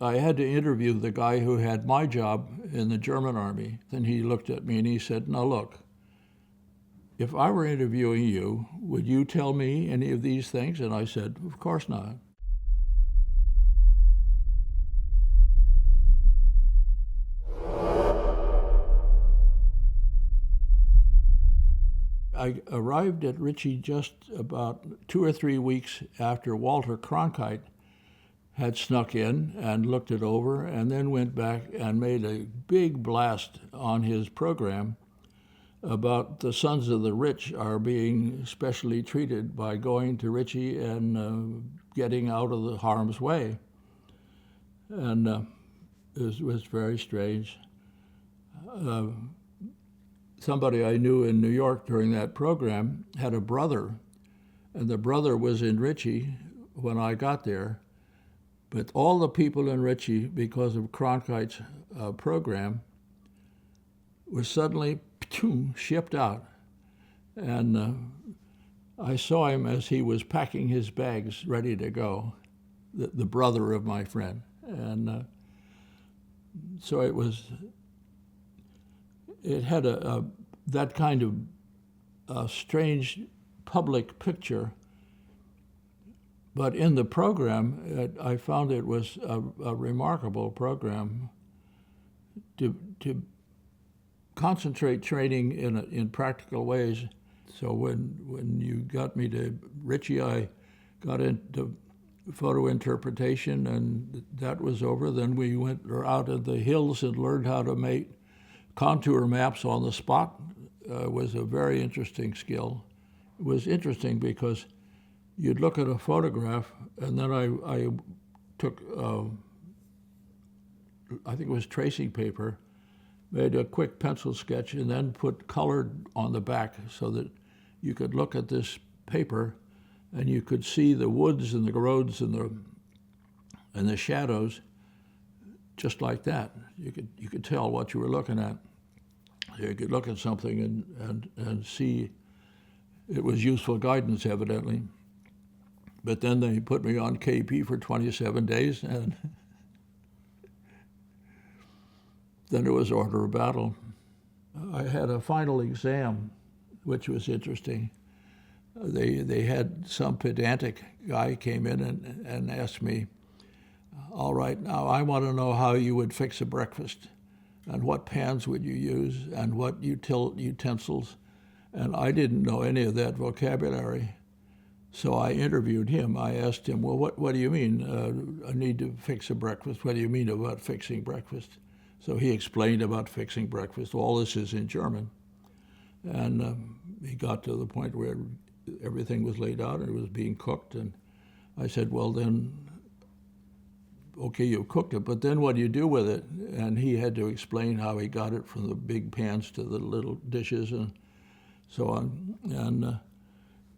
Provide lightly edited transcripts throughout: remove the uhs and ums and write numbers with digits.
I had to interview the guy who had my job in the German army. Then he looked at me and he said, "Now look, if I were interviewing you, would you tell me any of these things?" And I said, "Of course not." I arrived at Ritchie just about 2 or 3 weeks after Walter Cronkite had snuck in and looked it over, and then went back and made a big blast on his program about the sons of the rich are being specially treated by going to Ritchie and getting out of the harm's way. And it was very strange. Somebody I knew in New York during that program had a brother, and the brother was in Ritchie when I got there. But all the people in Ritchie, because of Cronkite's program, were suddenly shipped out. And I saw him as he was packing his bags ready to go, the brother of my friend. And so it had that kind of strange public picture. But in the program, I found it was a remarkable program to concentrate training in practical ways. So when you got me to Ritchie, I got into photo interpretation, and that was over. Then we went out in the hills and learned how to make contour maps on the spot. Was a very interesting skill. It was interesting because you'd look at a photograph, and then I took, I think it was tracing paper, made a quick pencil sketch, and then put color on the back so that you could look at this paper and you could see the woods and the roads and the shadows just like that. You could tell what you were looking at. You could look at something and see it was useful guidance, evidently. But then they put me on KP for 27 days, and then it was order of battle. I had a final exam, which was interesting. They had some pedantic guy came in and asked me, "All right, now I want to know how you would fix a breakfast, and what pans would you use, and what utensils." And I didn't know any of that vocabulary. So I interviewed him. I asked him, "Well, what do you mean? I need to fix a breakfast. What do you mean about fixing breakfast?" So he explained about fixing breakfast. All this is in German. And he got to the point where everything was laid out and it was being cooked. And I said, "Well, then, okay, you cooked it, but then what do you do with it?" And he had to explain how he got it from the big pans to the little dishes and so on. And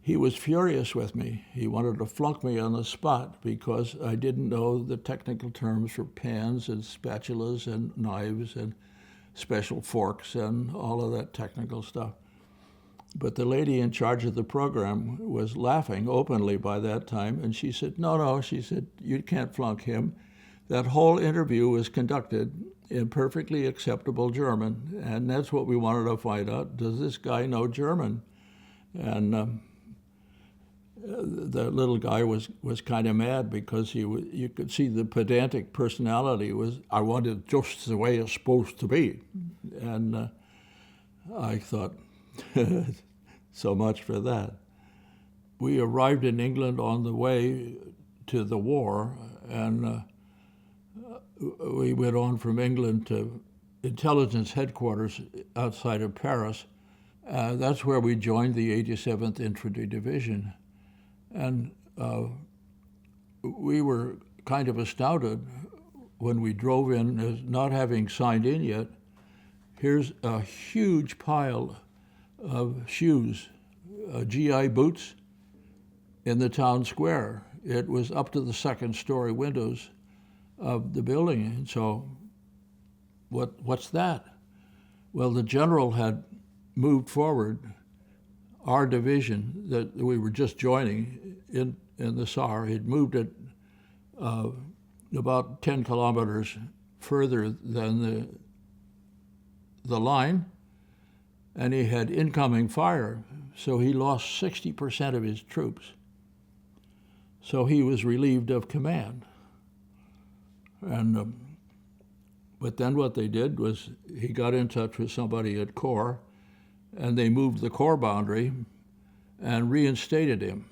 he was furious with me. He wanted to flunk me on the spot because I didn't know the technical terms for pans and spatulas and knives and special forks and all of that technical stuff. But the lady in charge of the program was laughing openly by that time, and she said, no, she said, "You can't flunk him. That whole interview was conducted in perfectly acceptable German, and that's what we wanted to find out. Does this guy know German?" And the little guy was kind of mad because you could see the pedantic personality was, "I want it just the way it's supposed to be." And I thought, so much for that. We arrived in England on the way to the war, and we went on from England to intelligence headquarters outside of Paris. That's where we joined the 87th Infantry Division. And we were kind of astounded when we drove in, as not having signed in yet. Here's a huge pile of shoes, GI boots, in the town square. It was up to the second-story windows of the building. And so, what's that? Well, the general had moved forward our division that we were just joining in the SAR. He'd moved it about 10 kilometers further than the line, and he had incoming fire, so he lost 60% of his troops. So he was relieved of command. And but then what they did was he got in touch with somebody at Corps, and they moved the Corps boundary and reinstated him.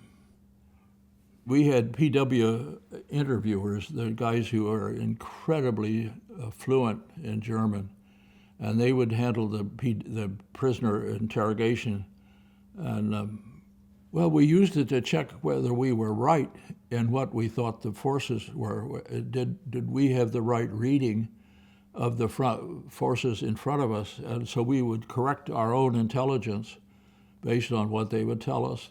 We had PW interviewers, the guys who are incredibly fluent in German, and they would handle the prisoner interrogation. And well, we used it to check whether we were right in what we thought the forces were. Did we have the right reading of the forces in front of us? And so we would correct our own intelligence based on what they would tell us.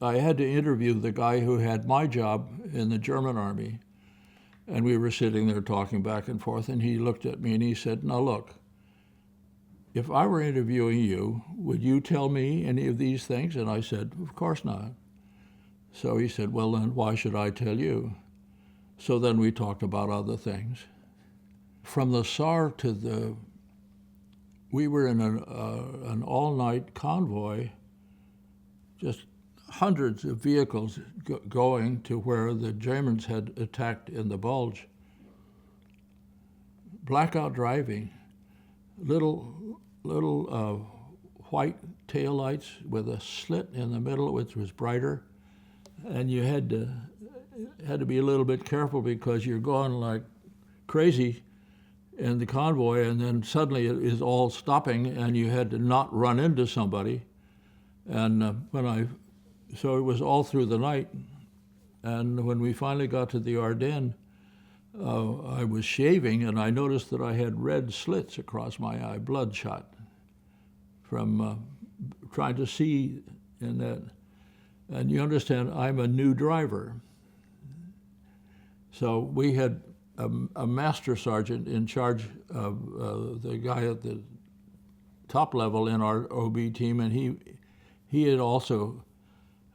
I had to interview the guy who had my job in the German army, and we were sitting there talking back and forth, and he looked at me and he said, "Now look, if I were interviewing you, would you tell me any of these things?" And I said, "Of course not." So he said, "Well, then why should I tell you?" So then we talked about other things. From the Saar to we were in an all-night convoy, just hundreds of vehicles going to where the Germans had attacked in the Bulge. Blackout driving, little white taillights with a slit in the middle which was brighter, and you had to be a little bit careful because you're going like crazy in the convoy, and then suddenly it is all stopping, and you had to not run into somebody. And so it was all through the night. And when we finally got to the Ardennes, I was shaving, and I noticed that I had red slits across my eye, bloodshot, from trying to see in that. And you understand, I'm a new driver. So we had a master sergeant in charge of the guy at the top level in our OB team, and he had also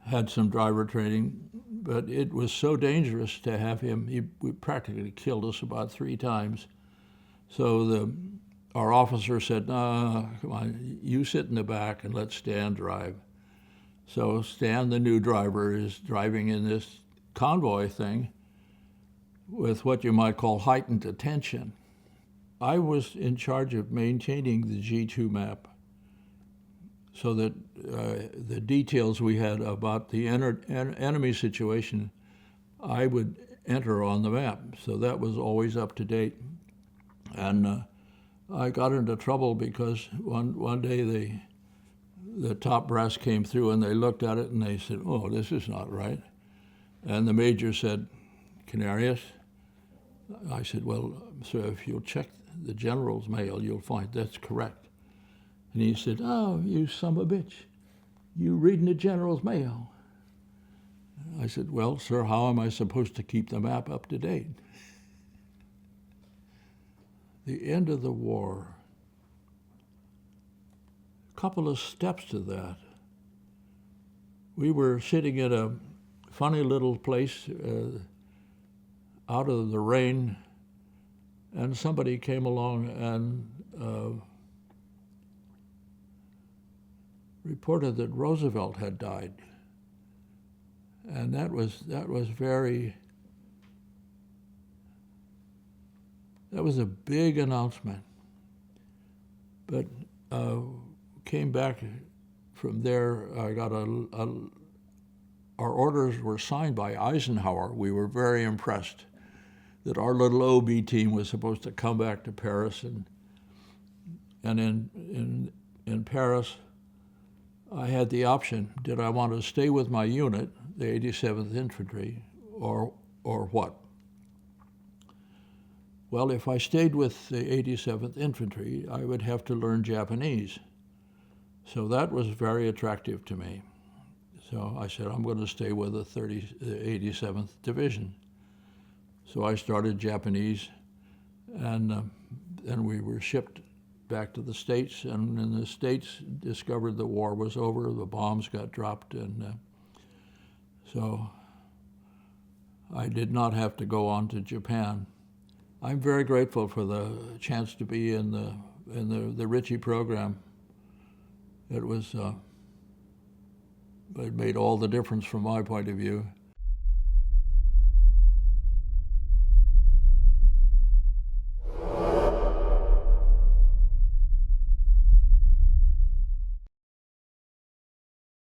had some driver training, but it was so dangerous to have him. He practically killed us about 3 times. So our officer said, "No, come on, you sit in the back and let Stan drive." So Stan, the new driver, is driving in this convoy thing with what you might call heightened attention. I was in charge of maintaining the G2 map so that the details we had about the enemy situation, I would enter on the map. So that was always up to date. And I got into trouble because one day the top brass came through and they looked at it and they said, "Oh, this is not right." And the major said, "Carnarius?" I said, "Well, sir, if you'll check the general's mail, you'll find that's correct." And he said, "Oh, you son of a bitch, you reading the general's mail?" I said, "Well, sir, how am I supposed to keep the map up to date?" The end of the war, a couple of steps to that. We were sitting at a funny little place out of the rain, and somebody came along and reported that Roosevelt had died. And that was a big announcement. But came back from there, I got our orders were signed by Eisenhower. We were very impressed that our little OB team was supposed to come back to Paris, and in Paris, I had the option: did I want to stay with my unit, the 87th Infantry, or what? Well, if I stayed with the 87th Infantry, I would have to learn Japanese. So that was very attractive to me. So I said, I'm going to stay with the 87th Division. So I started Japanese, and then we were shipped back to the States, and in the States discovered the war was over, the bombs got dropped, and so I did not have to go on to Japan. I'm very grateful for the chance to be in the Ritchie program. It was it made all the difference from my point of view.